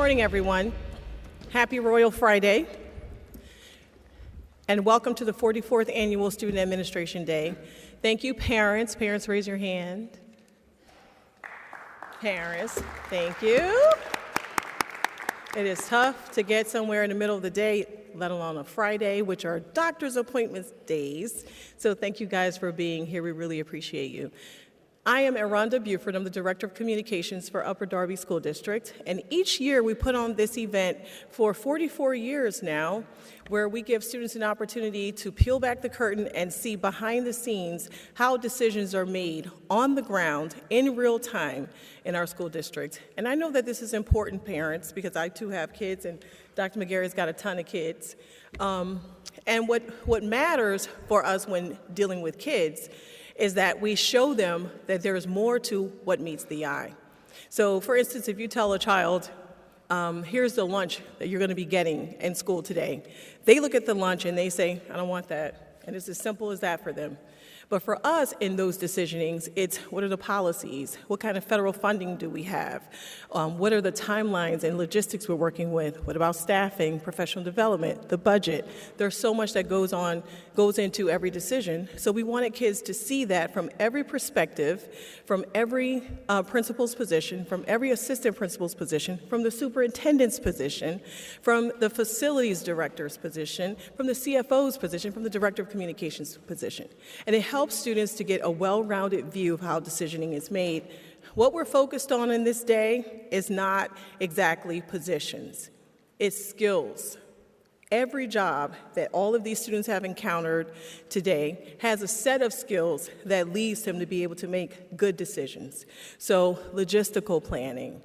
morning, everyone. Happy Royal Friday. And welcome to the 44th Annual Student Administration Day. Thank you, parents. Parents, raise your hand. Parents, thank you. It is tough to get somewhere in the middle of the day, let alone a Friday, which are doctor's appointments days. So thank you guys for being here. We really appreciate you. I am Aranda Buford. I'm the Director of Communications for Upper Darby School District. And each year we put on this event for 44 years now, where we give students an opportunity to peel back the curtain and see behind the scenes how decisions are made on the ground in real time in our school district. And I know that this is important, parents, because I too have kids, and Dr. McGarry's got a ton of kids. And what matters for us when dealing with kids is that we show them that there is more to what meets the eye. So, for instance, if you tell a child, here's the lunch that you're going to be getting in school today, they look at the lunch and they say, I don't want that. And it's as simple as that for them. But for us in those decisionings, it's what are the policies? What kind of federal funding do we have? What are the timelines and logistics we're working with? What about staffing, professional development, the budget? There's so much that goes into every decision. So we wanted kids to see that from every perspective, from every principal's position, from every assistant principal's position, from the superintendent's position, from the facilities director's position, from the CFO's position, from the director of communications position. And it helps students to get a well-rounded view of how decisioning is made. What we're focused on in this day is not exactly positions, it's skills. Every job that all of these students have encountered today has a set of skills that leads them to be able to make good decisions. So logistical planning,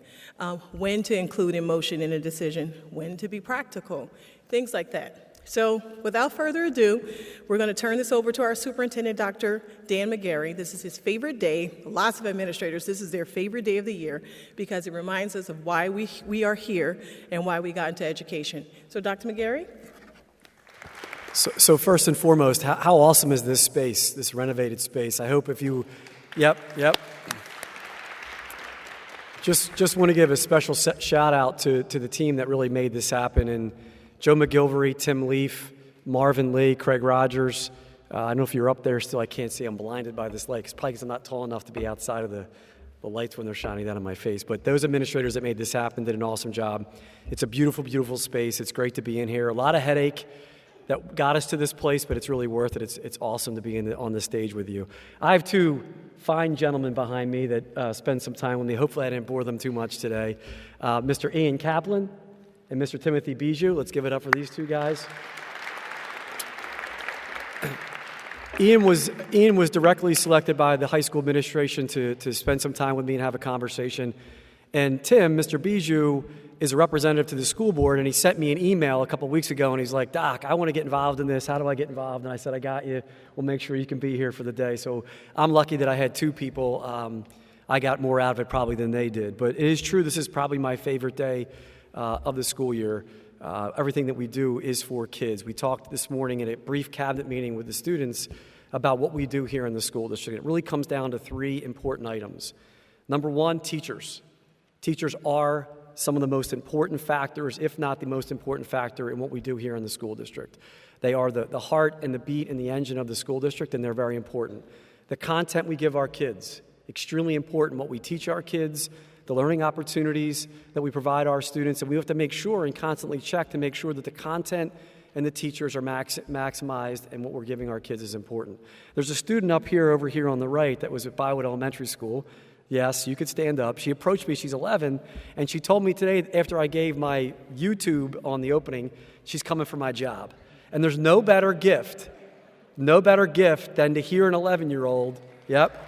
when to include emotion in a decision, when to be practical, things like that. So without further ado, we're going to turn this over to our superintendent, Dr. Dan McGarry. This is his favorite day. Lots of administrators, this is their favorite day of the year because it reminds us of why we are here and why we got into education. So Dr. McGarry? So first and foremost, how awesome is this space, this renovated space? I hope if you, yep. Just want to give a special shout out to the team that really made this happen, and Joe McGilvery, Tim Leaf, Marvin Lee, Craig Rogers. I don't know if you're up there still. I can't see. I'm blinded by this light. It's probably because I'm not tall enough to be outside of the lights when they're shining down on my face. But those administrators that made this happen did an awesome job. It's a beautiful, beautiful space. It's great to be in here. A lot of headache that got us to this place, but it's really worth it. It's awesome to be on the stage with you. I have two fine gentlemen behind me that spend some time with me. Hopefully I didn't bore them too much today. Mr. Ian Kaplan and Mr. Timothy Bijou. Let's give it up for these two guys. Ian was directly selected by the high school administration to spend some time with me and have a conversation. And Tim, Mr. Bijou, is a representative to the school board, and he sent me an email a couple weeks ago, and he's like, Doc, I want to get involved in this. How do I get involved? And I said, I got you. We'll make sure you can be here for the day. So I'm lucky that I had two people. I got more out of it probably than they did. But it is true, this is probably my favorite day of the school year. Everything that we do is for kids. We talked this morning in a brief cabinet meeting with the students about what we do here in the school district. It really comes down to three important items. Number one, teachers. Teachers are some of the most important factors, if not the most important factor in what we do here in the school district. They are the heart and the beat and the engine of the school district, and they're very important. The content we give our kids, extremely important. What we teach our kids, the learning opportunities that we provide our students, and we have to make sure and constantly check to make sure that the content and the teachers are maximized, and what we're giving our kids is important. There's a student over here on the right that was at Bywood Elementary School. Yes, you could stand up. She approached me, she's 11, and she told me today, after I gave my YouTube on the opening, she's coming for my job. And there's no better gift than to hear an 11-year-old, yep.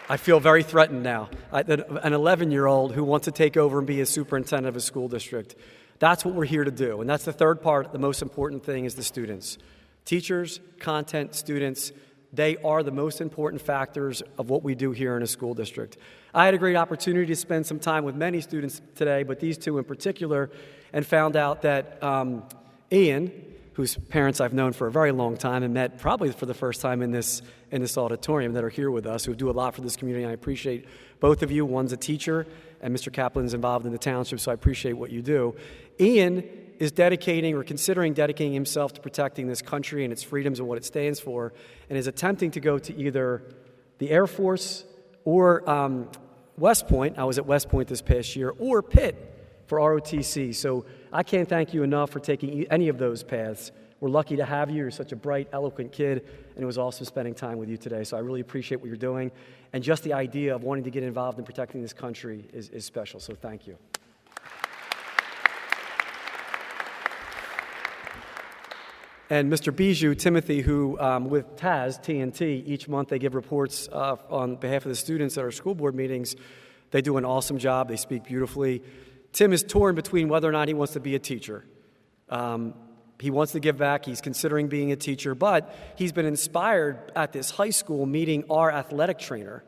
I feel very threatened now. An 11-year-old who wants to take over and be a superintendent of a school district. That's what we're here to do. And that's the third part. The most important thing is the students. Teachers, content, students, they are the most important factors of what we do here in a school district. I had a great opportunity to spend some time with many students today, but these two in particular, and found out that Ian, whose parents I've known for a very long time and met probably for the first time in this auditorium, that are here with us, who do a lot for this community. I appreciate both of you. One's a teacher, and Mr. Kaplan's involved in the township, so I appreciate what you do. Ian is dedicating or considering dedicating himself to protecting this country and its freedoms and what it stands for, and is attempting to go to either the Air Force or West Point. I was at West Point this past year, or Pitt for ROTC. So I can't thank you enough for taking any of those paths. We're lucky to have you. You're such a bright, eloquent kid, and it was awesome spending time with you today. So I really appreciate what you're doing, and just the idea of wanting to get involved in protecting this country is special. So thank you. And Mr. Bijou, Timothy, who with TAS, TNT, each month they give reports on behalf of the students at our school board meetings. They do an awesome job. They speak beautifully. Tim is torn between whether or not he wants to be a teacher. He wants to give back. He's considering being a teacher, but he's been inspired at this high school meeting our athletic trainer,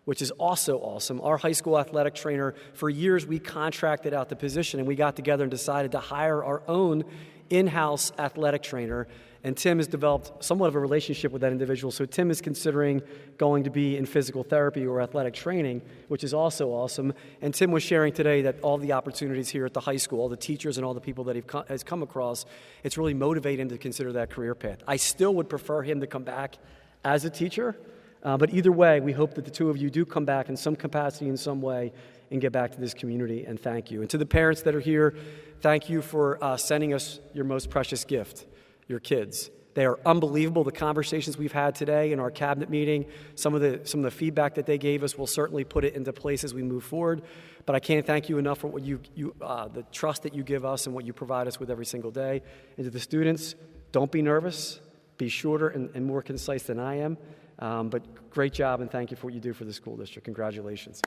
which is also awesome. Our high school athletic trainer, for years we contracted out the position, and we got together and decided to hire our own in-house athletic trainer, and Tim has developed somewhat of a relationship with that individual. So Tim is considering going to be in physical therapy or athletic training, which is also awesome. And Tim was sharing today that all the opportunities here at the high school, all the teachers and all the people that he has come across, it's really motivated him to consider that career path. I still would prefer him to come back as a teacher, but either way, we hope that the two of you do come back in some capacity, in some way, and get back to this community, and thank you. And to the parents that are here, thank you for sending us your most precious gift, your kids. They are unbelievable. The conversations we've had today in our cabinet meeting, some of the feedback that they gave us, will certainly put it into place as we move forward. But I can't thank you enough for what the trust that you give us and what you provide us with every single day. And to the students, don't be nervous. Be shorter and more concise than I am. But great job, and thank you for what you do for the school district. Congratulations.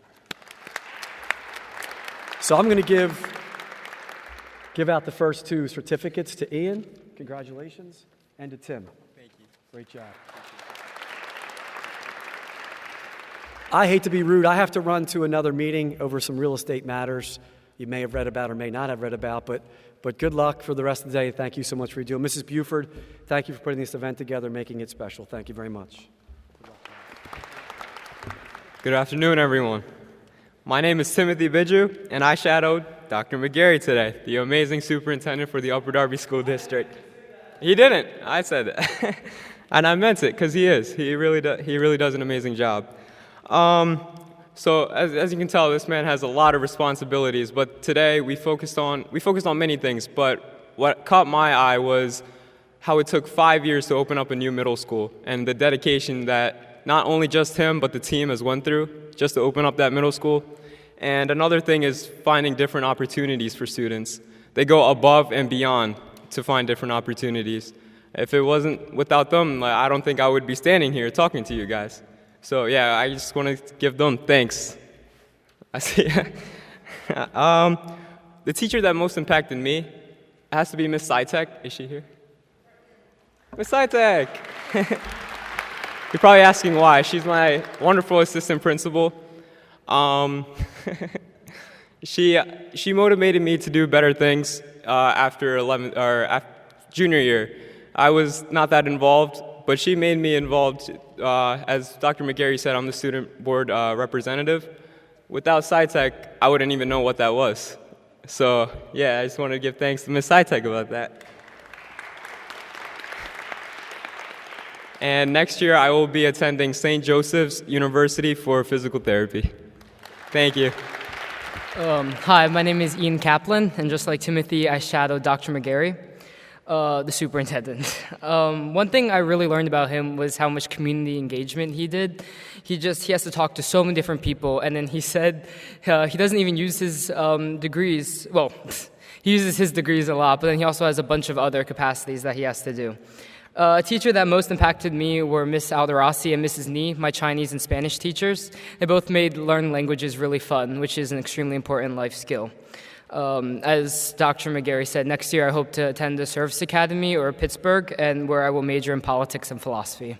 So I'm going to give out the first two certificates to Ian. Congratulations. And to Tim. Thank you. Great job. I hate to be rude. I have to run to another meeting over some real estate matters you may have read about or may not have read about, but good luck for the rest of the day. Thank you so much for your deal. Mrs. Buford, thank you for putting this event together, making it special. Thank you very much. Good afternoon, everyone. My name is Timothy Bijou, and I shadowed Dr. McGarry today, the amazing superintendent for the Upper Darby School District. He didn't. I said it. And I meant it, because he is. He really does an amazing job. So as you can tell, this man has a lot of responsibilities, but today we focused on many things, but what caught my eye was how it took 5 years to open up a new middle school, and the dedication that not only just him, but the team has went through just to open up that middle school. And another thing is finding different opportunities for students. They go above and beyond to find different opportunities. If it wasn't without them, I don't think I would be standing here talking to you guys. So yeah, I just want to give them thanks. I see. The teacher that most impacted me has to be Miss Sitek. Is she here? Miss Sitek! You're probably asking why. She's my wonderful assistant principal. She motivated me to do better things after junior year. I was not that involved, but she made me involved. As Dr. McGarry said, I'm the student board representative. Without SciTech, I wouldn't even know what that was. So yeah, I just want to give thanks to Ms. SciTech about that. And next year, I will be attending St. Joseph's University for physical therapy. Thank you. Hi, my name is Ian Kaplan, and just like Timothy, I shadowed Dr. McGarry, the superintendent. One thing I really learned about him was how much community engagement he did. He has to talk to so many different people, and then he said he doesn't even use his degrees. Well, he uses his degrees a lot, but then he also has a bunch of other capacities that he has to do. A teacher that most impacted me were Miss Alderossi and Mrs. Ni, my Chinese and Spanish teachers. They both made learning languages really fun, which is an extremely important life skill. As Dr. McGarry said, next year I hope to attend a service academy or Pittsburgh, and where I will major in politics and philosophy.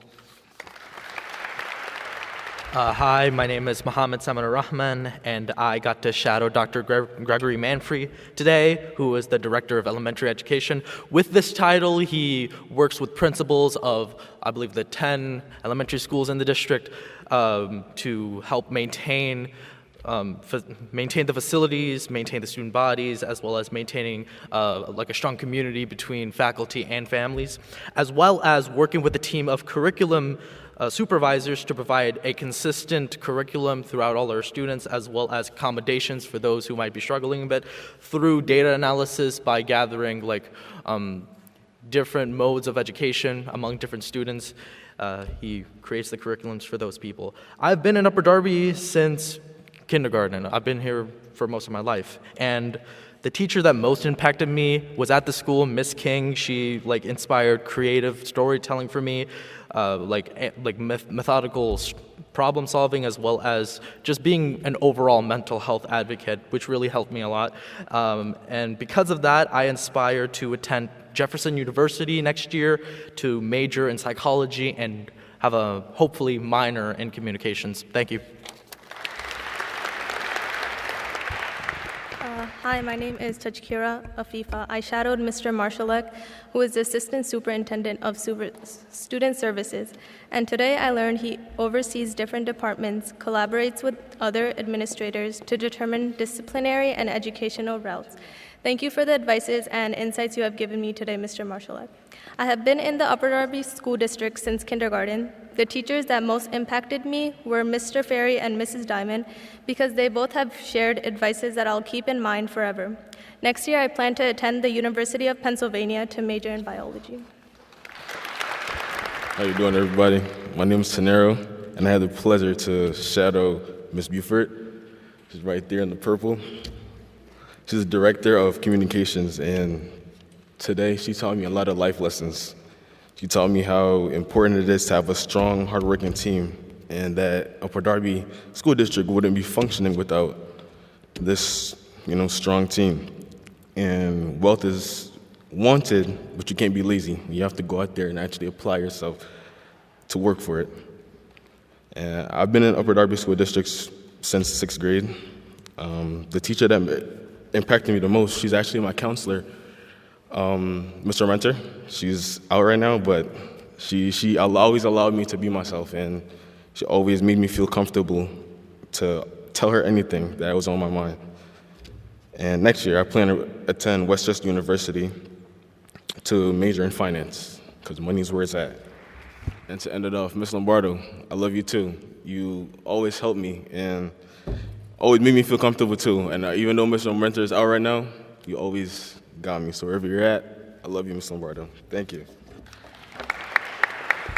Hi, my name is Mohammed Saman Rahman, and I got to shadow Dr. Gregory Manfrey today, who is the Director of Elementary Education. With this title, he works with principals of, I believe, the 10 elementary schools in the district to help maintain the facilities, maintain the student bodies, as well as maintaining like a strong community between faculty and families, as well as working with a team of curriculum supervisors to provide a consistent curriculum throughout all our students, as well as accommodations for those who might be struggling a bit through data analysis by gathering different modes of education among different students. He creates the curriculums for those people. I've been in Upper Darby since kindergarten. I've been here for most of my life, and the teacher that most impacted me was at the school, Miss King. She inspired creative storytelling for me, methodical problem solving, as well as just being an overall mental health advocate, which really helped me a lot. And because of that, I aspire to attend Jefferson University next year to major in psychology and have a hopefully minor in communications. Thank you. Hi, my name is Tajkira Afifa. I shadowed Mr. Marshalek, who is the Assistant Superintendent of Student Services. And today I learned he oversees different departments, collaborates with other administrators to determine disciplinary and educational routes. Thank you for the advices and insights you have given me today, Mr. Marshalek. I have been in the Upper Darby School District since kindergarten. The teachers that most impacted me were Mr. Ferry and Mrs. Diamond because they both have shared advices that I'll keep in mind forever. Next year, I plan to attend the University of Pennsylvania to major in biology. How you doing, everybody? My name is Tenero, and I had the pleasure to shadow Miss Buford. She's right there in the purple. She's the Director of Communications, and today she taught me a lot of life lessons. She taught me how important it is to have a strong, hardworking team, and that Upper Darby School District wouldn't be functioning without this, strong team. And wealth is wanted, but you can't be lazy. You have to go out there and actually apply yourself to work for it. And I've been in Upper Darby School District since 6th grade. The teacher that impacted me the most, she's actually my counselor, Mr. Renter. She's out right now, but she always allowed me to be myself, and she always made me feel comfortable to tell her anything that was on my mind. And next year, I plan to attend Westchester University to major in finance, because money's where it's at. And to end it off, Miss Lombardo, I love you too. You always help me, and always made me feel comfortable too. And even though Mr. Renter is out right now, you always got me. So wherever you're at, I love you, Ms. Lombardo. Thank you.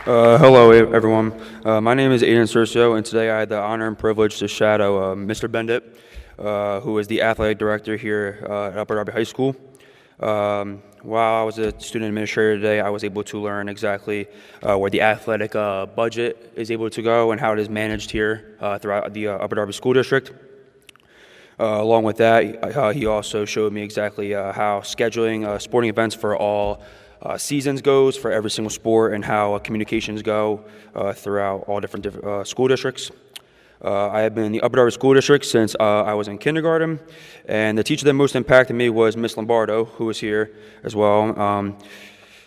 Hello, everyone. My name is Aiden Cercio, and today I had the honor and privilege to shadow Mr. Bendit, who is the athletic director here at Upper Darby High School. While I was a student administrator today, I was able to learn exactly where the athletic budget is able to go and how it is managed here throughout the Upper Darby School District. Along with that, he also showed me exactly how scheduling sporting events for all seasons goes for every single sport, and how communications go throughout all different school districts. I have been in the Upper Darby School District since I was in kindergarten, and the teacher that most impacted me was Miss Lombardo, who was here as well.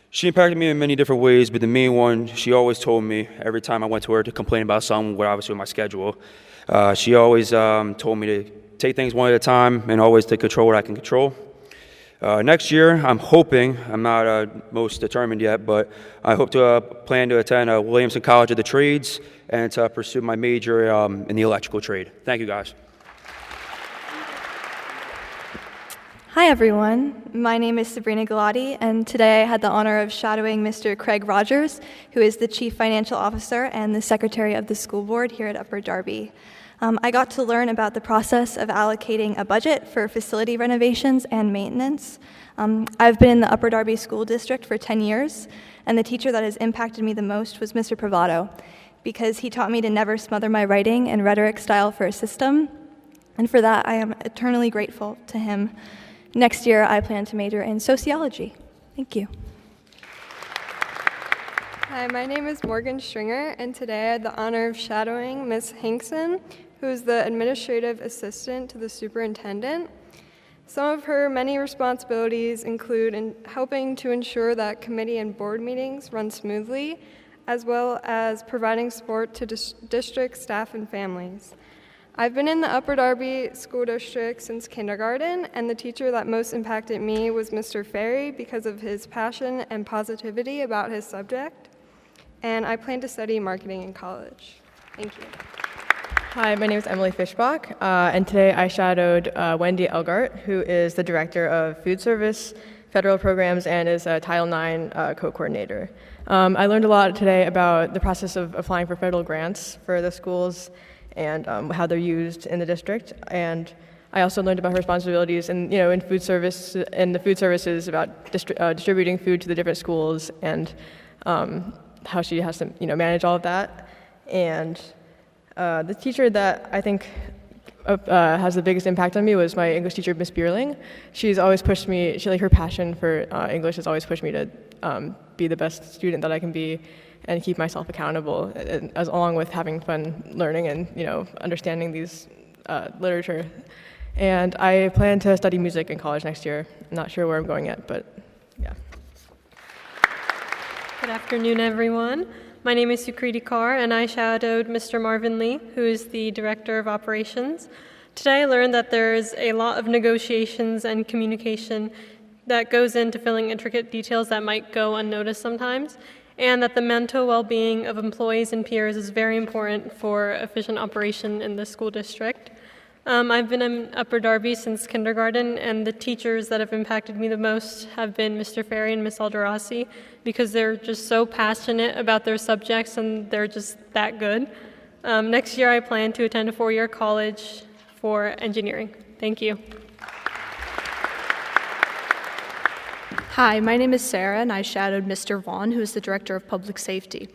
She impacted me in many different ways, but the main one, she always told me every time I went to her to complain about something, what I was doing my schedule. She always told me to take things one at a time and always to control what I can control. Next year, I'm hoping, I'm not most determined yet, but I hope to plan to attend Williamson College of the Trades and to pursue my major in the electrical trade. Thank you, guys. Hi, everyone. My name is Sabrina Galati, and today I had the honor of shadowing Mr. Craig Rogers, who is the Chief Financial Officer and the Secretary of the School Board here at Upper Darby. I got to learn about the process of allocating a budget for facility renovations and maintenance. I've been in the Upper Darby School District for 10 years, and the teacher that has impacted me the most was Mr. Privado, because he taught me to never smother my writing and rhetoric style for a system, and for that I am eternally grateful to him. Next year, I plan to major in sociology. Thank you. Hi, my name is Morgan Stringer, and today I had the honor of shadowing Ms. Hinkson, who is the administrative assistant to the superintendent. Some of her many responsibilities include helping to ensure that committee and board meetings run smoothly, as well as providing support to district staff and families. I've been in the Upper Darby School District since kindergarten, and the teacher that most impacted me was Mr. Ferry because of his passion and positivity about his subject. And I plan to study marketing in college. Thank you. Hi, my name is Emily Fishbach, and today I shadowed Wendy Elgart, who is the Director of Food Service, Federal Programs, and is a Title IX co-coordinator. I learned a lot today about the process of applying for federal grants for the schools and how they're used in the district. And I also learned about her responsibilities in food service and the food services about distributing food to the different schools and how she has to manage all of that. And the teacher that I think has the biggest impact on me was my English teacher, Miss Bierling. She's always pushed me. Her passion for English has always pushed me to be the best student that I can be and keep myself accountable, along with having fun learning and understanding these literature. And I plan to study music in college next year. I'm not sure where I'm going yet, but yeah. Good afternoon, everyone. My name is Sukriti Kaur, and I shadowed Mr. Marvin Lee, who is the Director of Operations. Today I learned that there's a lot of negotiations and communication that goes into filling intricate details that might go unnoticed sometimes, and that the mental well-being of employees and peers is very important for efficient operation in the school district. I've been in Upper Darby since kindergarten, and the teachers that have impacted me the most have been Mr. Ferry and Ms. Alderasi, because they're just so passionate about their subjects and they're just that good. Next year I plan to attend a 4-year college for engineering. Thank you. Hi, my name is Sarah, and I shadowed Mr. Vaughn, who is the Director of Public Safety.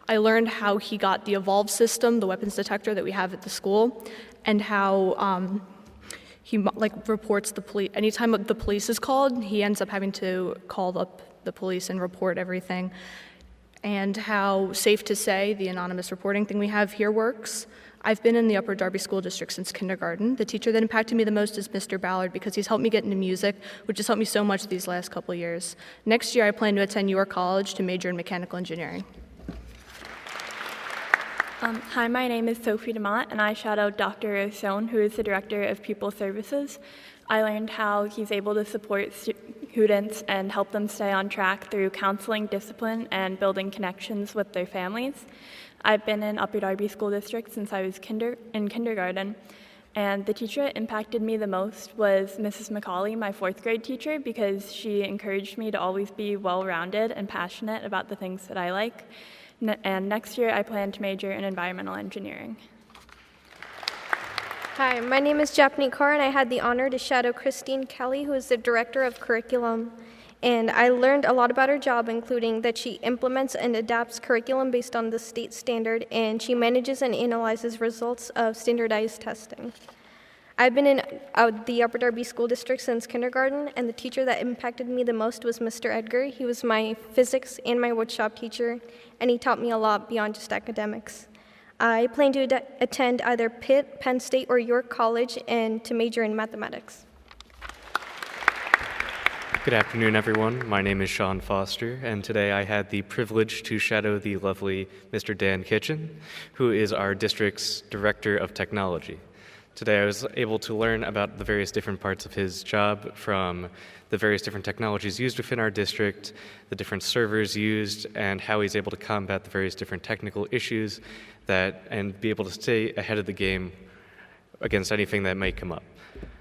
I learned how he got the Evolve system, the weapons detector that we have at the school, and how he reports the police. Anytime the police is called, he ends up having to call up the police and report everything. And how Safe to Say, the anonymous reporting thing we have here, works. I've been in the Upper Darby School District since kindergarten. The teacher that impacted me the most is Mr. Ballard because he's helped me get into music, which has helped me so much these last couple years. Next year, I plan to attend your college to major in mechanical engineering. Hi, my name is Sophie DeMott, and I shadowed Dr. Osone, who is the Director of Pupil Services. I learned how he's able to support students and help them stay on track through counseling, discipline, and building connections with their families. I've been in Upper Darby School District since I was in kindergarten, and the teacher that impacted me the most was Mrs. McCauley, my 4th grade teacher, because she encouraged me to always be well-rounded and passionate about the things that I like. And next year, I plan to major in environmental engineering. Hi, my name is Japney Kaur, and I had the honor to shadow Christine Kelly, who is the Director of Curriculum. And I learned a lot about her job, including that she implements and adapts curriculum based on the state standard, and she manages and analyzes results of standardized testing. I've been in the Upper Darby School District since kindergarten, and the teacher that impacted me the most was Mr. Edgar. He was my physics and my woodshop teacher, and he taught me a lot beyond just academics. I plan to attend either Pitt, Penn State, or York College, and to major in mathematics. Good afternoon, everyone. My name is Sean Foster, and today I had the privilege to shadow the lovely Mr. Dan Kitchen, who is our district's Director of Technology. Today I was able to learn about the various different parts of his job, from the various different technologies used within our district, the different servers used, and how he's able to combat the various different technical issues and be able to stay ahead of the game against anything that may come up.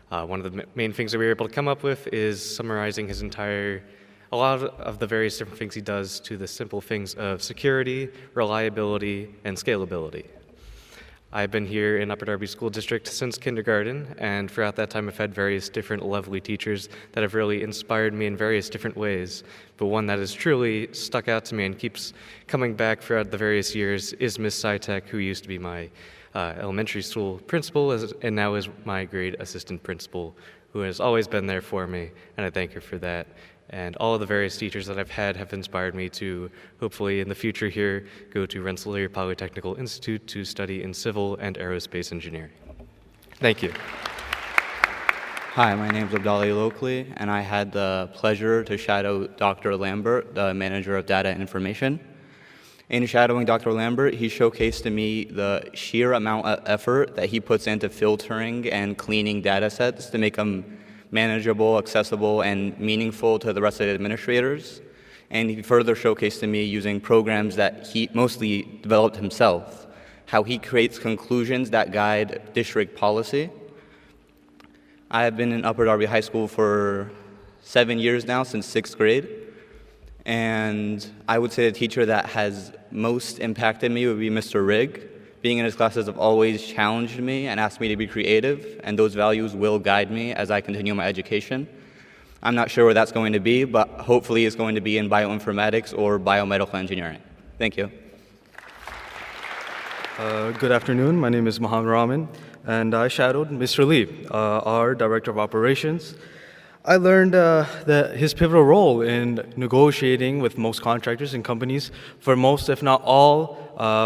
One of the main things that we were able to come up with is summarizing a lot of the various different things he does to the simple things of security, reliability, and scalability. I've been here in Upper Darby School District since kindergarten, and throughout that time I've had various different lovely teachers that have really inspired me in various different ways. But one that has truly stuck out to me and keeps coming back throughout the various years is Miss Sitek, who used to be my elementary school principal and now is my grade assistant principal, who has always been there for me, and I thank her for that. And all of the various teachers that I've had have inspired me to hopefully in the future here go to Rensselaer Polytechnical Institute to study in civil and aerospace engineering. Thank you. Hi, my name is Abdali Lokli, and I had the pleasure to shadow Dr. Lambert, the manager of data and information. In shadowing Dr. Lambert, he showcased to me the sheer amount of effort that he puts into filtering and cleaning data sets to make them manageable, accessible, and meaningful to the rest of the administrators. And he further showcased to me using programs that he mostly developed himself, how he creates conclusions that guide district policy. I have been in Upper Darby High School for 7 years now, since 6th grade. And I would say the teacher that has most impacted me would be Mr. Rigg. Being in his classes have always challenged me and asked me to be creative, and those values will guide me as I continue my education. I'm not sure where that's going to be, but hopefully it's going to be in bioinformatics or biomedical engineering. Thank you. Good afternoon. My name is Mohammed Rahman, and I shadowed Mr. Lee, our Director of Operations. I learned that his pivotal role in negotiating with most contractors and companies for most, if not all,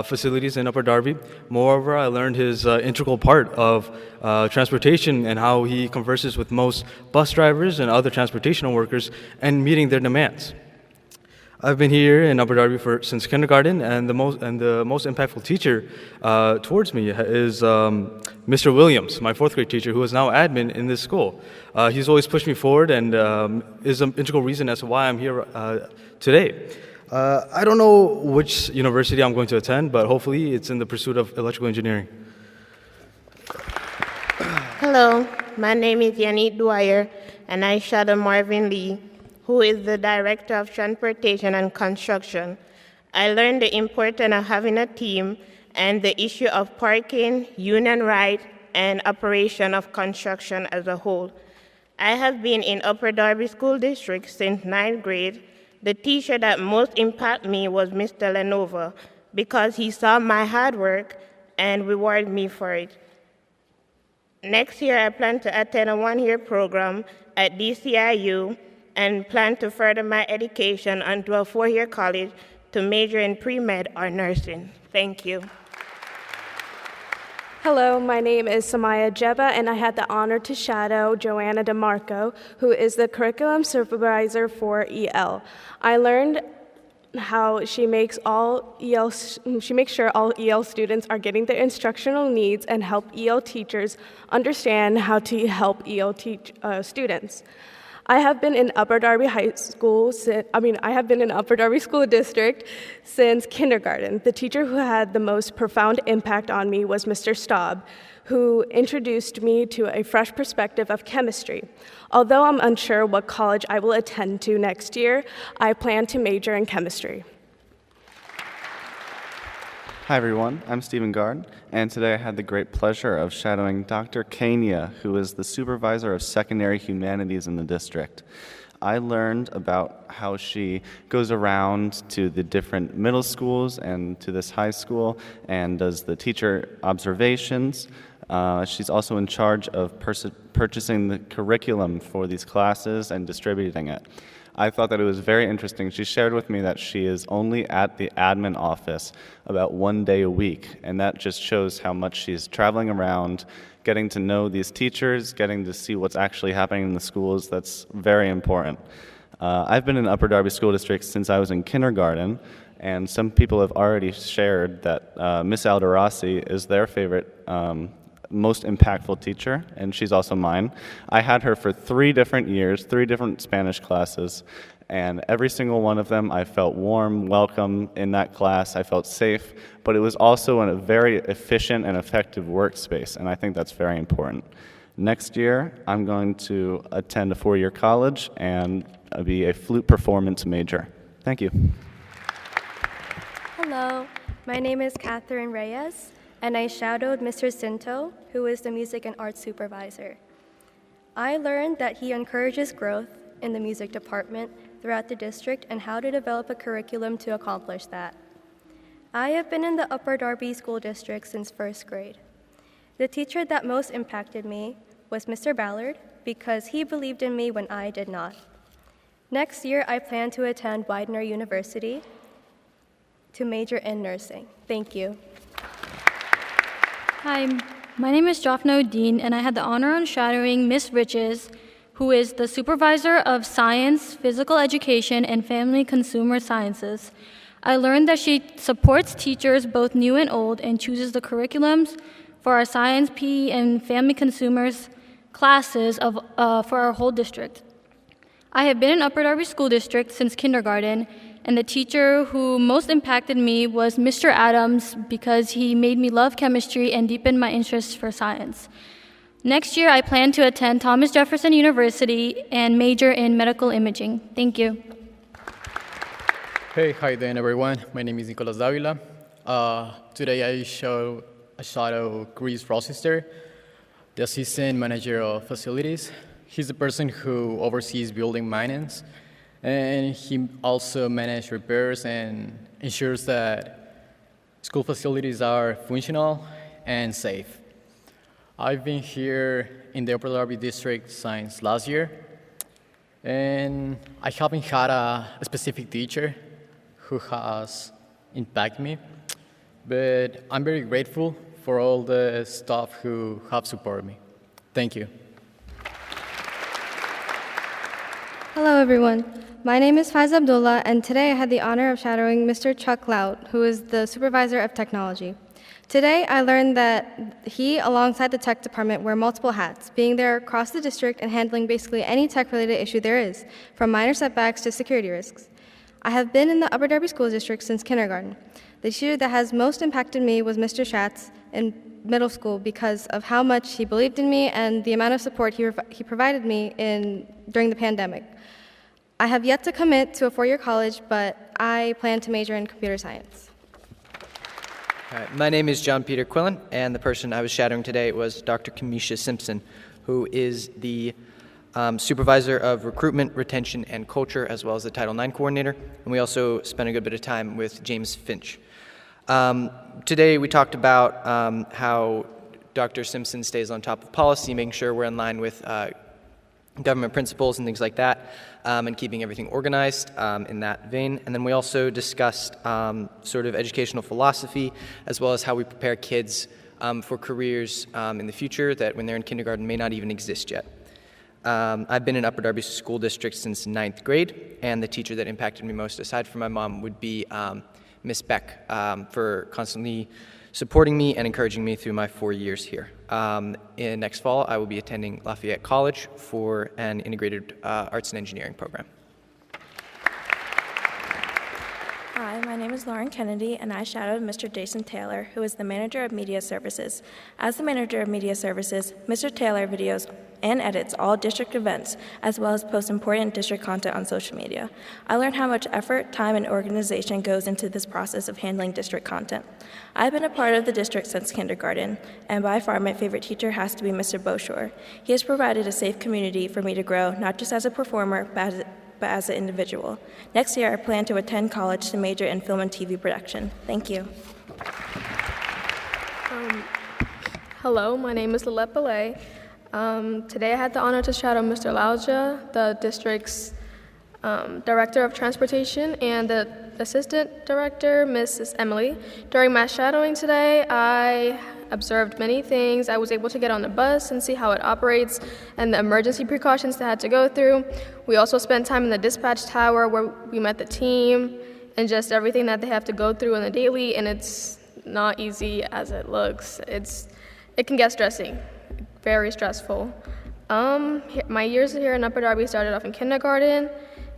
facilities in Upper Darby. Moreover, I learned his integral part of transportation and how he converses with most bus drivers and other transportation workers and meeting their demands. I've been here in Upper Darby since kindergarten, and the most impactful teacher towards me is Mr. Williams, my 4th grade teacher, who is now admin in this school. He's always pushed me forward and is an integral reason as to why I'm here today. I don't know which university I'm going to attend, but hopefully it's in the pursuit of electrical engineering. Hello, my name is Yannick Dwyer, and I shadow Marvin Lee, who is the Director of Transportation and Construction. I learned the importance of having a team and the issue of parking, union right, and operation of construction as a whole. I have been in Upper Darby School District since 9th grade. The teacher that most impacted me was Mr. Lenova because he saw my hard work and rewarded me for it. Next year, I plan to attend a 1-year program at DCIU and plan to further my education onto a 4-year college to major in pre-med or nursing. Thank you. Hello, my name is Samaya Jeba, and I had the honor to shadow Joanna DeMarco, who is the curriculum supervisor for EL. I learned how she makes sure all EL students are getting their instructional needs and help EL teachers understand how to help EL students. I have been in Upper Darby School District since kindergarten. The teacher who had the most profound impact on me was Mr. Staub, who introduced me to a fresh perspective of chemistry. Although I'm unsure what college I will attend to next year, I plan to major in chemistry. Hi everyone, I'm Stephen Gard, and today I had the great pleasure of shadowing Dr. Kania, who is the supervisor of secondary humanities in the district. I learned about how she goes around to the different middle schools and to this high school and does the teacher observations. She's also in charge of purchasing the curriculum for these classes and distributing it. I thought that it was very interesting. She shared with me that she is only at the admin office about 1 day a week, and that just shows how much she's traveling around, getting to know these teachers, getting to see what's actually happening in the schools. That's very important. I've been in Upper Darby School District since I was in kindergarten, and some people have already shared that Miss Alderossi is their favorite most impactful teacher, and she's also mine. I had her for 3 different years, 3 different Spanish classes, and every single one of them I felt warm, welcome in that class. I felt safe, but it was also in a very efficient and effective workspace, and I think that's very important. Next year, I'm going to attend a 4-year college and be a flute performance major. Thank you. Hello, my name is Catherine Reyes, and I shadowed Mr. Cinto, who is the music and arts supervisor. I learned that he encourages growth in the music department throughout the district and how to develop a curriculum to accomplish that. I have been in the Upper Darby School District since 1st grade. The teacher that most impacted me was Mr. Ballard because he believed in me when I did not. Next year, I plan to attend Widener University to major in nursing. Thank you. Hi, my name is Jofna Uddin, and I had the honor of shadowing Miss Riches, who is the Supervisor of Science, Physical Education, and Family Consumer Sciences. I learned that she supports teachers, both new and old, and chooses the curriculums for our science, PE, and family consumers classes for our whole district. I have been in Upper Darby School District since kindergarten, and the teacher who most impacted me was Mr. Adams because he made me love chemistry and deepen my interest for science. Next year, I plan to attend Thomas Jefferson University and major in medical imaging. Thank you. Hey, hi then everyone. My name is Nicolas Davila. Today I shadow Chris Rochester, the Assistant Manager of Facilities. He's the person who oversees building maintenance, and he also manages repairs and ensures that school facilities are functional and safe. I've been here in the Upper Darby District since last year, and I haven't had a specific teacher who has impacted me, but I'm very grateful for all the staff who have supported me. Thank you. Hello, everyone. My name is Faiz Abdullah, and today I had the honor of shadowing Mr. Chuck Lout, who is the Supervisor of Technology. Today, I learned that he, alongside the tech department, wear multiple hats, being there across the district and handling basically any tech-related issue there is, from minor setbacks to security risks. I have been in the Upper Darby School District since kindergarten. The teacher that has most impacted me was Mr. Schatz in middle school because of how much he believed in me and the amount of support he provided me during the pandemic. I have yet to commit to a four-year college, but I plan to major in computer science. Hi, my name is John Peter Quillen, and the person I was shadowing today was Dr. Kamisha Simpson, who is the Supervisor of Recruitment, Retention, and Culture, as well as the Title IX Coordinator. And we also spent a good bit of time with James Finch. Today we talked about how Dr. Simpson stays on top of policy, making sure we're in line with government principles and things like that, and keeping everything organized in that vein. And then we also discussed sort of educational philosophy, as well as how we prepare kids for careers in the future that when they're in kindergarten may not even exist yet. I've been in Upper Darby School District since 9th grade, and the teacher that impacted me most, aside from my mom, would be Miss Beck for constantly supporting me and encouraging me through my 4 years here. In next fall, I will be attending Lafayette College for an integrated arts and engineering program. Hi, my name is Lauren Kennedy, and I shadowed Mr. Jason Taylor, who is the Manager of Media Services. As the Manager of Media Services, Mr. Taylor videos and edits all district events, as well as posts important district content on social media. I learned how much effort, time, and organization goes into this process of handling district content. I've been a part of the district since kindergarten, and by far my favorite teacher has to be Mr. Beaushore. He has provided a safe community for me to grow, not just as a performer, but as an individual. Next year, I plan to attend college to major in film and TV production. Thank you. Hello, my name is Lilette Belay. Today I had the honor to shadow Mr. Lauja, the district's Director of Transportation, and the Assistant Director, Mrs. Emily. During my shadowing today, I observed many things. I was able to get on the bus and see how it operates and the emergency precautions that I had to go through. We also spent time in the dispatch tower where we met the team and just everything that they have to go through on the daily, and it's not easy as it looks. It can get stressing, very stressful. My years here in Upper Darby started off in kindergarten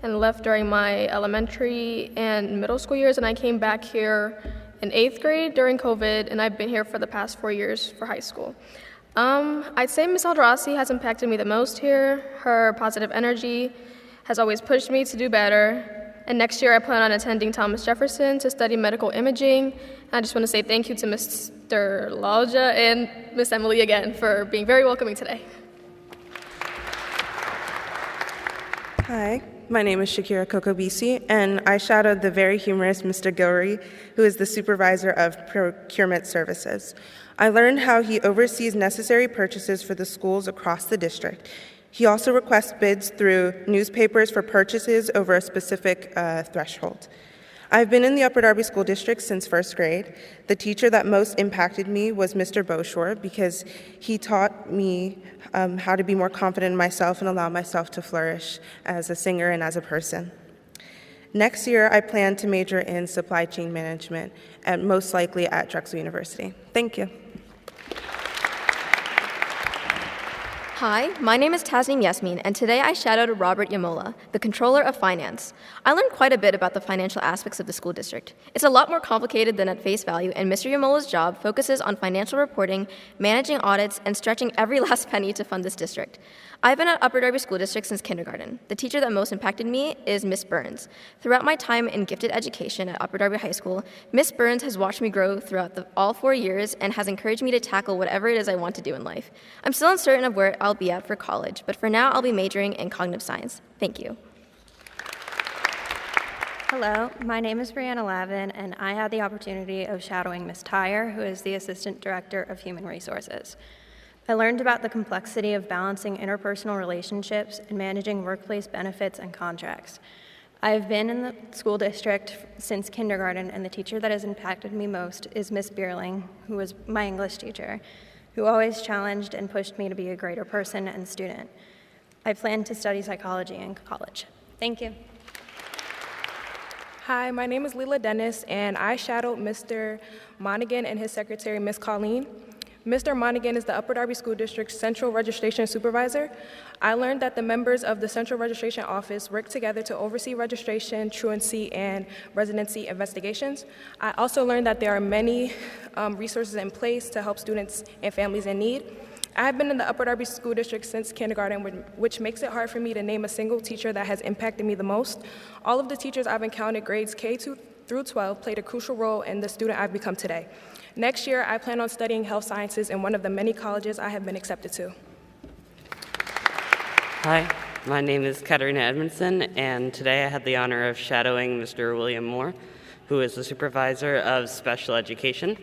and left during my elementary and middle school years, and I came back here in 8th grade during COVID, and I've been here for the past 4 years for high school. I'd say Ms. Aldrassi has impacted me the most here. Her positive energy has always pushed me to do better. And next year I plan on attending Thomas Jefferson to study medical imaging. And I just want to say thank you to Mr. Lauja and Miss Emily again for being very welcoming today. Hi, my name is Shakira Kokobisi, and I shadowed the very humorous Mr. Gilry, who is the Supervisor of Procurement Services. I learned how he oversees necessary purchases for the schools across the district. He also requests bids through newspapers for purchases over a specific threshold. I've been in the Upper Darby School District since first grade. The teacher that most impacted me was Mr. Beaushore because he taught me how to be more confident in myself and allow myself to flourish as a singer and as a person. Next year, I plan to major in supply chain management, and most likely at Drexel University. Thank you. Hi, my name is Tasneem Yasmin, and today I shadowed Robert Yamola, the Controller of Finance. I learned quite a bit about the financial aspects of the school district. It's a lot more complicated than at face value, and Mr. Yamola's job focuses on financial reporting, managing audits, and stretching every last penny to fund this district. I've been at Upper Darby School District since kindergarten. The teacher that most impacted me is Miss Burns. Throughout my time in gifted education at Upper Darby High School, Miss Burns has watched me grow throughout all 4 years and has encouraged me to tackle whatever it is I want to do in life. I'm still uncertain of where I'll be at for college, but for now I'll be majoring in cognitive science. Thank you. Hello, my name is Brianna Lavin, and I had the opportunity of shadowing Ms. Tyre, who is the Assistant Director of Human Resources. I learned about the complexity of balancing interpersonal relationships and managing workplace benefits and contracts. I've been in the school district since kindergarten, and the teacher that has impacted me most is Ms. Bierling, who was my English teacher, who always challenged and pushed me to be a greater person and student. I plan to study psychology in college. Thank you. Hi, my name is Leela Dennis, and I shadowed Mr. Monaghan and his secretary, Ms. Colleen. Mr. Monaghan is the Upper Darby School District's Central Registration Supervisor. I learned that the members of the Central Registration Office work together to oversee registration, truancy, and residency investigations. I also learned that there are many resources in place to help students and families in need. I have been in the Upper Darby School District since kindergarten, which makes it hard for me to name a single teacher that has impacted me the most. All of the teachers I've encountered grades K through 12 played a crucial role in the student I've become today. Next year, I plan on studying health sciences in one of the many colleges I have been accepted to. Hi, my name is Katarina Edmondson, and today I had the honor of shadowing Mr. William Moore, who is the supervisor of special education.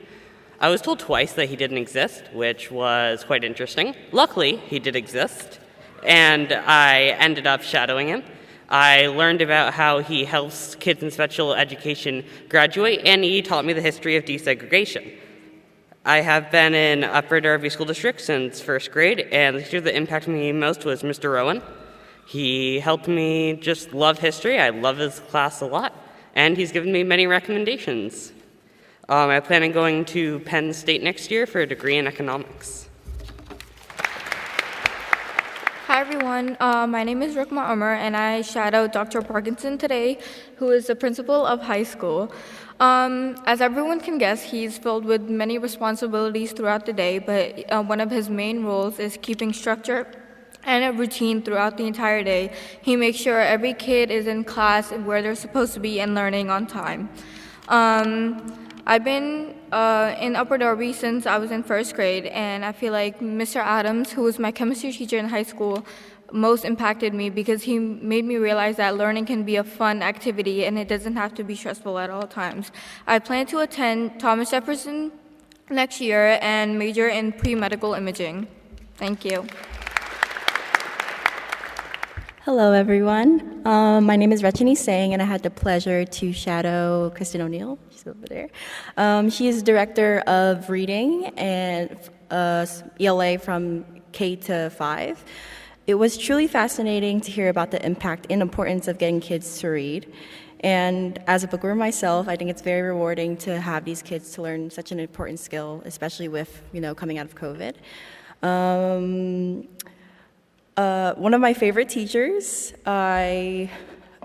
I was told twice that he didn't exist, which was quite interesting. Luckily, he did exist, and I ended up shadowing him. I learned about how he helps kids in special education graduate, and he taught me the history of desegregation. I have been in Upper Darby School District since first grade, and the teacher that impacted me most was Mr. Rowan. He helped me just love history. I love his class a lot, and he's given me many recommendations. I plan on going to Penn State next year for a degree in economics. Hi everyone, my name is Rukma Umar, and I shadowed Dr. Parkinson today, who is the principal of high school. As everyone can guess, he's filled with many responsibilities throughout the day, but one of his main roles is keeping structure and a routine throughout the entire day. He makes sure every kid is in class where they're supposed to be and learning on time. I've been in Upper Darby since I was in first grade, and I feel like Mr. Adams, who was my chemistry teacher in high school, most impacted me because he made me realize that learning can be a fun activity and it doesn't have to be stressful at all times. I plan to attend Thomas Jefferson next year and major in pre-medical imaging. Thank you. Hello, everyone. My name is Rachini Singh, and I had the pleasure to shadow Kristen O'Neill. She's over there. She is Director of Reading and ELA from K to 5. It was truly fascinating to hear about the impact and importance of getting kids to read. And as a bookworm myself, I think it's very rewarding to have these kids to learn such an important skill, especially with, coming out of COVID. One of my favorite teachers I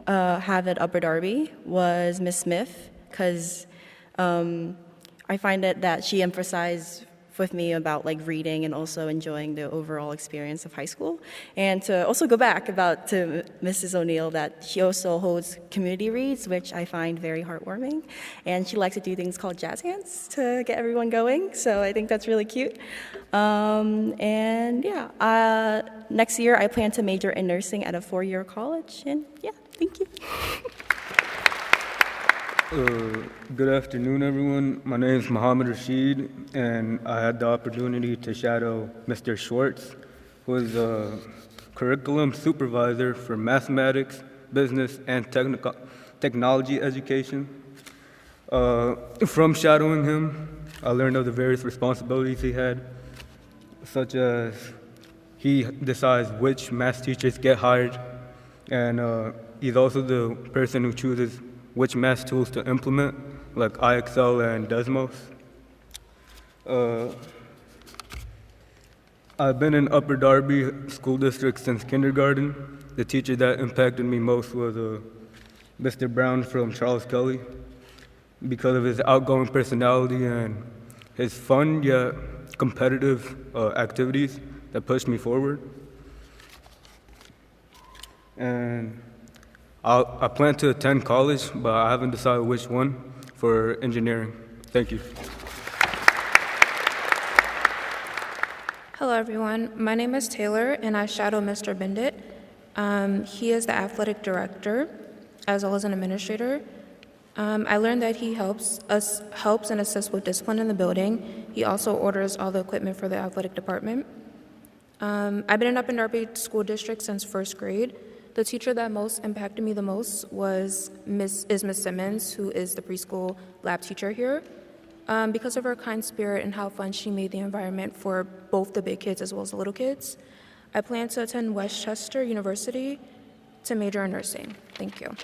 have at Upper Darby was Miss Smith, because I find that she emphasized with me about reading and also enjoying the overall experience of high school. And to also go back to Mrs. O'Neill, that she also holds community reads, which I find very heartwarming. And she likes to do things called jazz hands to get everyone going. So I think that's really cute. Next year I plan to major in nursing at a 4-year college. And thank you. Good afternoon, everyone. My name is Muhammad Rashid, and I had the opportunity to shadow Mr. Schwartz, who is a curriculum supervisor for mathematics, business, and technology education. From shadowing him, I learned of the various responsibilities he had, such as he decides which math teachers get hired, and he's also the person who chooses which math tools to implement, like IXL and Desmos. I've been in Upper Darby School District since kindergarten. The teacher that impacted me most was Mr. Brown from Charles Kelly, because of his outgoing personality and his fun yet competitive activities that pushed me forward. And I plan to attend college, but I haven't decided which one for engineering. Thank you. Hello, everyone. My name is Taylor, and I shadow Mr. Bendit. He is the athletic director, as well as an administrator. I learned that he helps and assists with discipline in the building. He also orders all the equipment for the athletic department. I've been in Upper Darby School District since first grade. The teacher that most impacted me the most is Miss Simmons, who is the preschool lab teacher here. Because of her kind spirit and how fun she made the environment for both the big kids as well as the little kids, I plan to attend Westchester University to major in nursing. Thank you.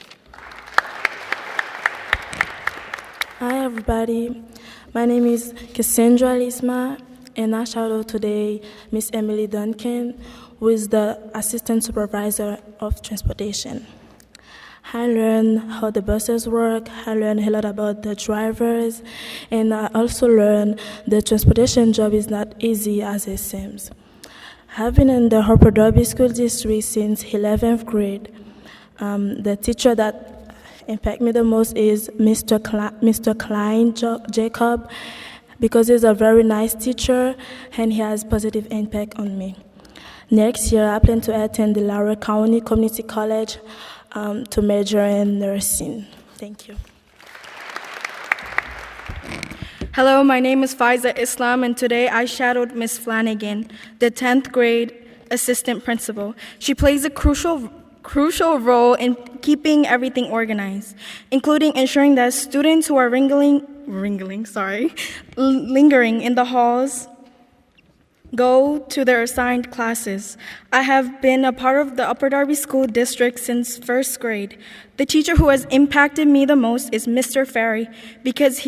Hi, everybody. My name is Cassandra Lisma, and I shadow today Miss Emily Duncan, who is the Assistant Supervisor of Transportation. I learned how the buses work, I learned a lot about the drivers, and I also learned the transportation job is not easy as it seems. I've been in the Upper Darby School District since 11th grade. The teacher that impacted me the most is Mr. Klein Jacob, because he's a very nice teacher and he has positive impact on me. Next year, I plan to attend the Lara County Community College to major in nursing. Thank you. Hello, my name is Faiza Islam, and today I shadowed Miss Flanagan, the 10th grade assistant principal. She plays a crucial role in keeping everything organized, including ensuring that students who are lingering in the halls go to their assigned classes. I have been a part of the Upper Darby School District since first grade. The teacher who has impacted me the most is Mr. Ferry, because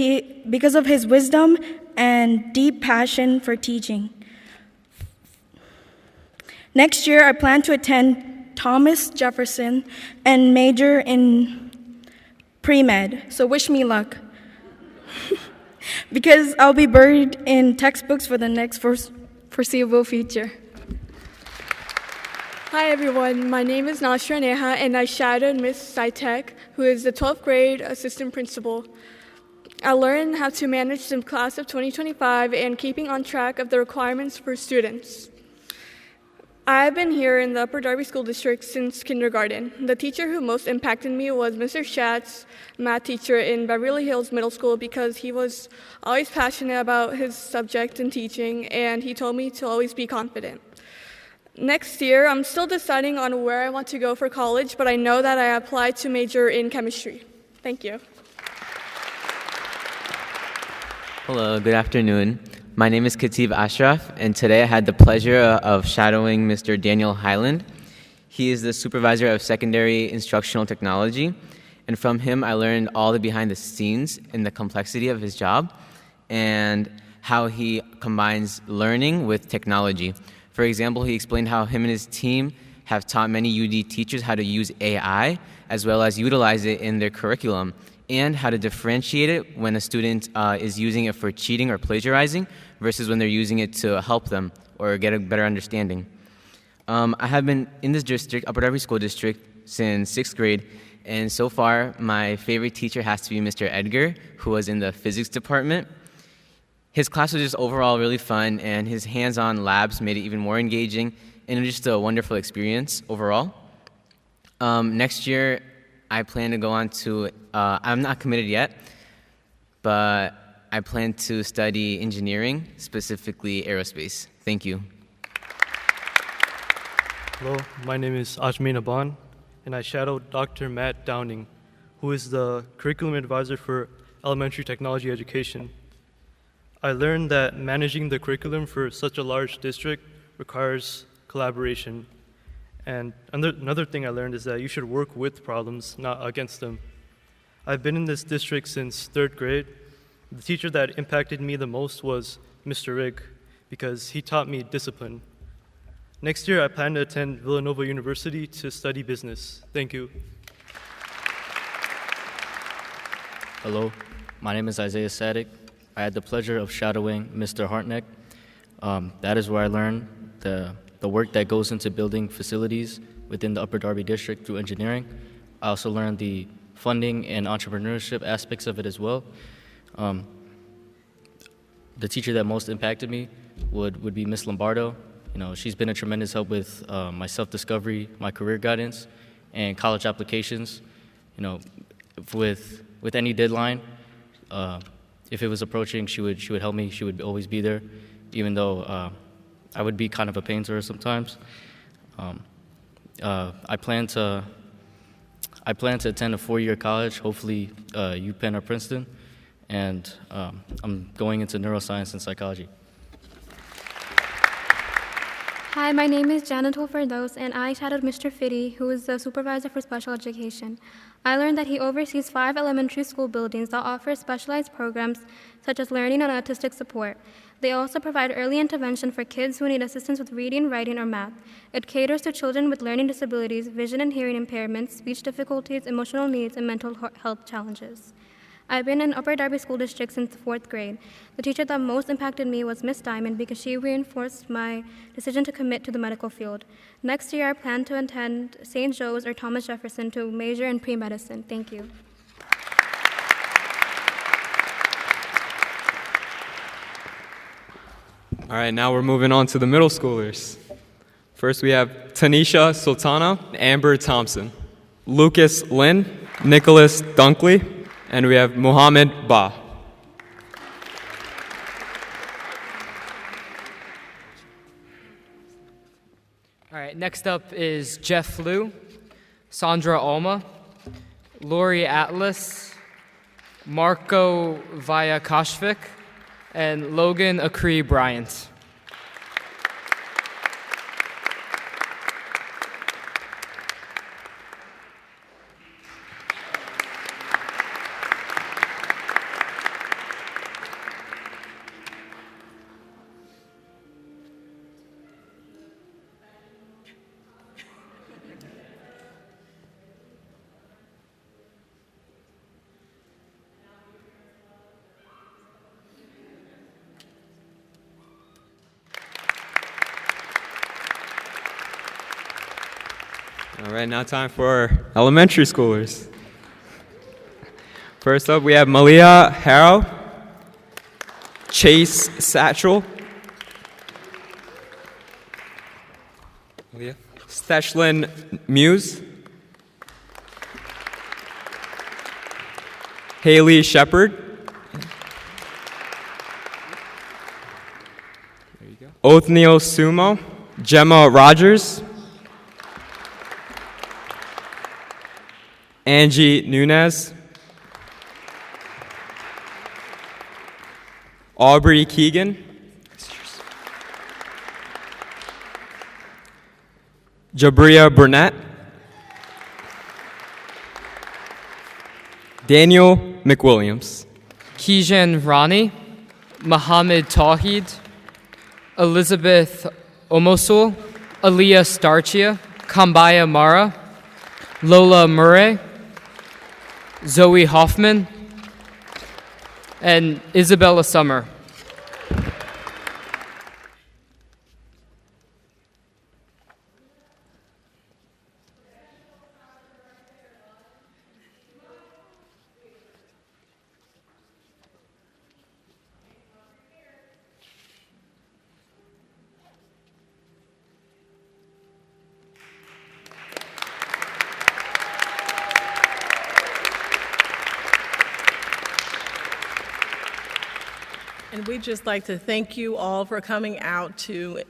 of his wisdom and deep passion for teaching. Next year, I plan to attend Thomas Jefferson and major in pre-med, so wish me luck. Because I'll be buried in textbooks for the next foreseeable future. Hi everyone, my name is Nashra Neha and I shadowed Miss Saitek, who is the 12th grade assistant principal. I learned how to manage the class of 2025 and keeping on track of the requirements for students. I've been here in the Upper Darby School District since kindergarten. The teacher who most impacted me was Mr. Schatz, math teacher in Beverly Hills Middle School, because he was always passionate about his subject and teaching, and he told me to always be confident. Next year, I'm still deciding on where I want to go for college, but I know that I applied to major in chemistry. Thank you. Hello, good afternoon. My name is Katib Ashraf, and today I had the pleasure of shadowing Mr. Daniel Highland. He is the supervisor of secondary instructional technology, and from him I learned all the behind the scenes and the complexity of his job and how he combines learning with technology. For example, he explained how him and his team have taught many UD teachers how to use AI as well as utilize it in their curriculum, and how to differentiate it when a student is using it for cheating or plagiarizing versus when they're using it to help them or get a better understanding. I have been in this district, Upper Darby School District, since 6th grade, and so far my favorite teacher has to be Mr. Edgar, who was in the physics department. His class was just overall really fun, and his hands-on labs made it even more engaging, and it was just a wonderful experience overall. Next year, I plan to go on to, I'm not committed yet, but I plan to study engineering, specifically aerospace. Thank you. Hello, my name is Ajmin Aban, and I shadowed Dr. Matt Downing, who is the curriculum advisor for elementary technology education. I learned that managing the curriculum for such a large district requires collaboration. And another thing I learned is that you should work with problems, not against them. I've been in this district since 3rd grade. The teacher that impacted me the most was Mr. Rigg, because he taught me discipline. Next year, I plan to attend Villanova University to study business. Thank you. Hello, my name is Isaiah Sadik. I had the pleasure of shadowing Mr. Hartneck. That is where I learned the work that goes into building facilities within the Upper Darby District through engineering. I also learned the funding and entrepreneurship aspects of it as well. The teacher that most impacted me would be Miss Lombardo. You know, she's been a tremendous help with my self-discovery, my career guidance, and college applications. You know, with any deadline, if it was approaching, she would help me. She would always be there, even though I would be kind of a pain to her sometimes. I plan to attend a 4-year college, hopefully UPenn or Princeton, and I'm going into neuroscience and psychology. Hi, my name is Janatul Firdaus, and I shadowed Mr. Fiddy, who is the supervisor for special education. I learned that he oversees 5 elementary school buildings that offer specialized programs such as learning and autistic support. They also provide early intervention for kids who need assistance with reading, writing, or math. It caters to children with learning disabilities, vision and hearing impairments, speech difficulties, emotional needs, and mental health challenges. I've been in Upper Darby School District since 4th grade. The teacher that most impacted me was Miss Diamond because she reinforced my decision to commit to the medical field. Next year, I plan to attend St. Joe's or Thomas Jefferson to major in pre-medicine. Thank you. All right, now we're moving on to the middle schoolers. First, we have Tanisha Sultana, Amber Thompson, Lucas Lynn, Nicholas Dunkley, and we have Muhammad Ba. All right, next up is Jeff Liu, Sandra Alma, Lori Atlas, Marco Vayakashvik, and Logan Akri Bryant. All right, now time for elementary schoolers. First up, we have Malia Harrow, Chase Satchel, Stechlin Muse, Haley Shepard, Othniel Sumo, Gemma Rogers, Angie Nunez, Aubrey Keegan, Jabria Burnett, Daniel McWilliams, Kijan Rani, Mohammed Tawhid, Elizabeth Omosul, Aliyah Starchia, Kambaya Mara, Lola Murray, Zoe Hoffman, and Isabella Summer. And we'd just like to thank you all for coming out to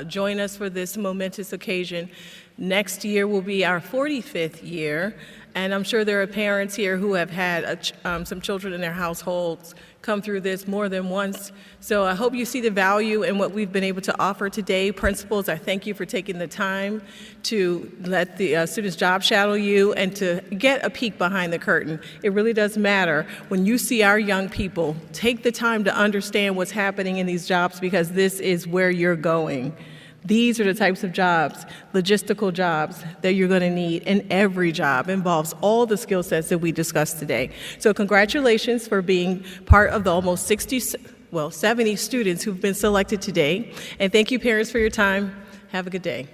join us for this momentous occasion. Next year will be our 45th year, and I'm sure there are parents here who have had some children in their households come through this more than once. So I hope you see the value in what we've been able to offer today. Principals, I thank you for taking the time to let the students job shadow you and to get a peek behind the curtain. It really does matter when you see our young people take the time to understand what's happening in these jobs, because this is where you're going. These are the types of jobs, logistical jobs, that you're going to need, and every job involves all the skill sets that we discussed today. So congratulations for being part of the almost 70 students who've been selected today. And thank you, parents, for your time. Have a good day.